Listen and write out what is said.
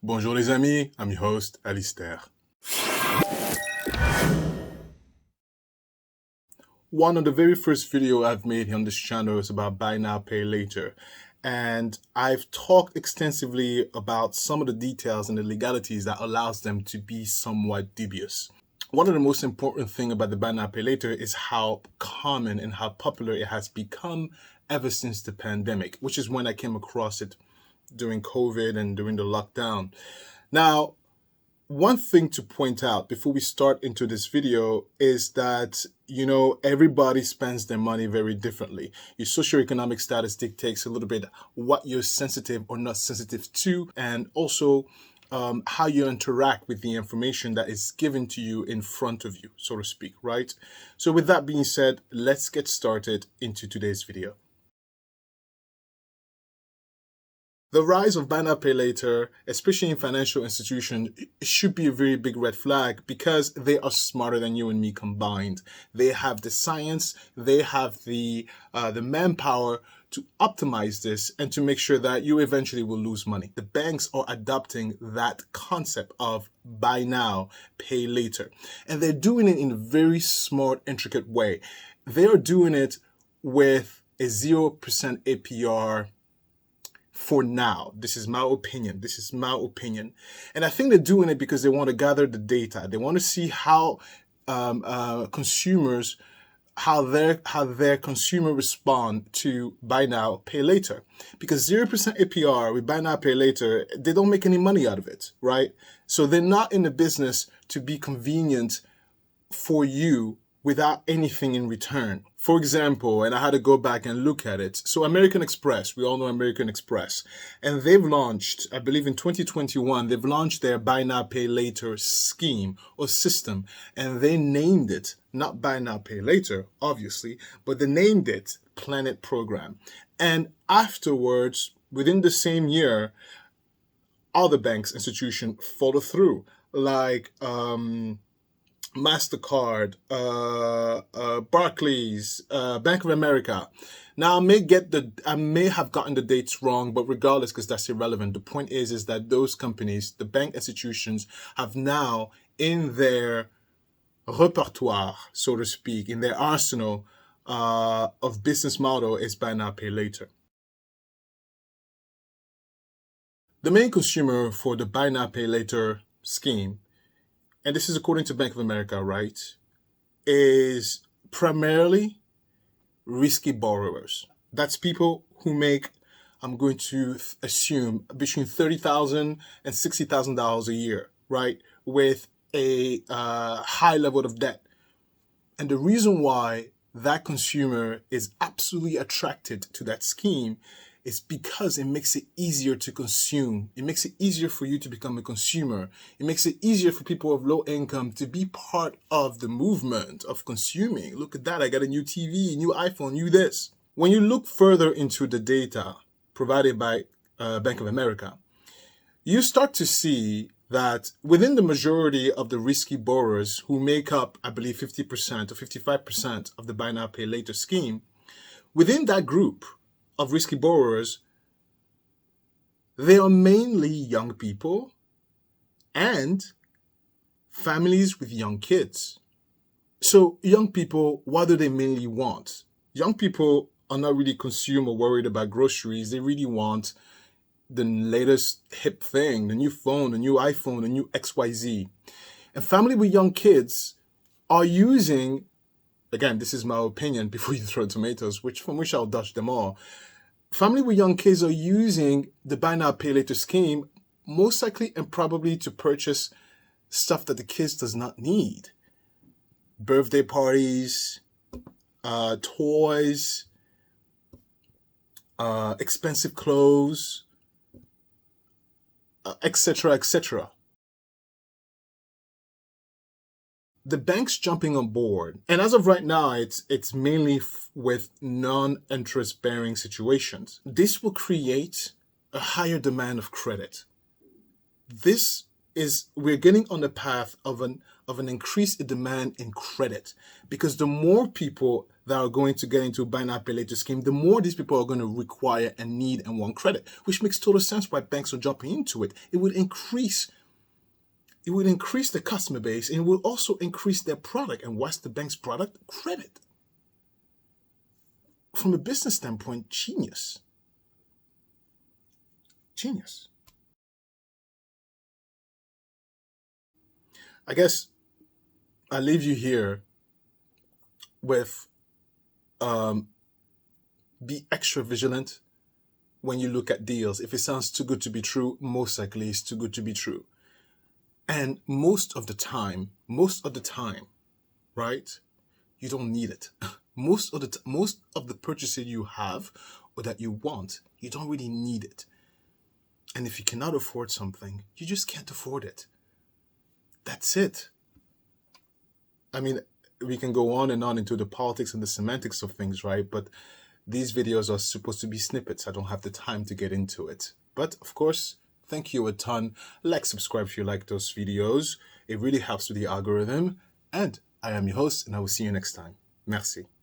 Bonjour les amis, I'm your host, Alistair. One of the very first video I've made on this channel is about buy now, pay later. And I've talked extensively about some of the details and the legalities that allows them to be somewhat dubious. One of the most important things about the buy now, pay later is how common and how popular it has become ever since the pandemic, which is when I came across it during COVID and during the lockdown. Now, one thing to point out before we start into this video is that, everybody spends their money very differently. Your socioeconomic status dictates a little bit what you're sensitive or not sensitive to, and also how you interact with the information that is given to you in front of you, so to speak, right? So with that being said, let's get started into today's video. The rise of buy now, pay later, especially in financial institutions, should be a very big red flag because they are smarter than you and me combined. They have the science, they have the manpower to optimize this and to make sure that you eventually will lose money. The banks are adopting that concept of buy now, pay later. And they're doing it in a very smart, intricate way. They are doing it with a 0% APR for now. This is my opinion. And I think they're doing it because they want to gather the data. They want to see how consumers, how their consumer respond to buy now, pay later. Because 0% APR with buy now, pay later, they don't make any money out of it, right? So they're not in the business to be convenient for you without anything in return. For example, and I had to go back and look at it. So American Express, we all know American Express, and they've launched, I believe in 2021, they've launched their buy now, pay later scheme or system, and they named it, not buy now, pay later, obviously, but they named it Planet Program. And afterwards, within the same year, other banks, institutions follow through, like MasterCard, Barclays, Bank of America. Now, I may have gotten the dates wrong, but regardless, because that's irrelevant, the point is that those companies, the bank institutions, have now in their repertoire, so to speak, in their arsenal of business model is buy now, pay later. The main consumer for the buy now, pay later scheme, and this is according to Bank of America, right, is primarily risky borrowers. That's people who make, I'm going to assume, between $30,000 and $60,000 a year, right, with a high level of debt. And the reason why that consumer is absolutely attracted to that scheme is because it makes it easier to consume. It makes it easier for you to become a consumer. It makes it easier for people of low income to be part of the movement of consuming. Look at that, I got a new TV, new iPhone, new this. When you look further into the data provided by Bank of America, you start to see that within the majority of the risky borrowers who make up, I believe, 50% or 55% of the buy now, pay later scheme, within that group of risky borrowers, they are mainly young people and families with young kids. So young people, what do they mainly want? Young people are not really consumed or worried about groceries. They really want the latest hip thing, the new phone, the new iPhone, the new XYZ. And family with young kids are using, again, this is my opinion before you throw tomatoes, from which I'll dodge them all. Family with young kids are using the buy now, pay later scheme most likely and probably to purchase stuff that the kids does not need. Birthday parties, toys, expensive clothes, etc., etc. The bank's jumping on board, and as of right now, it's mainly with non-interest bearing situations. This will create a higher demand of credit. We're getting on the path of an increase in demand in credit, because the more people that are going to get into buy now pay later scheme, the more these people are going to require and need and want credit, which makes total sense why banks are jumping into it. It would increase the customer base, and it will also increase their product. And what's the bank's product? Credit. From a business standpoint, genius. Genius. I guess I leave you here with be extra vigilant when you look at deals. If it sounds too good to be true, most likely it's too good to be true. And most of the time, right, you don't need it. Most of the purchases you have or that you want, you don't really need it. And if you cannot afford something, you just can't afford it. That's it. I mean, we can go on and on into the politics and the semantics of things, right? But these videos are supposed to be snippets. I don't have the time to get into it. But of course, thank you a ton. Like, subscribe if you like those videos. It really helps with the algorithm. And I am your host, and I will see you next time. Merci.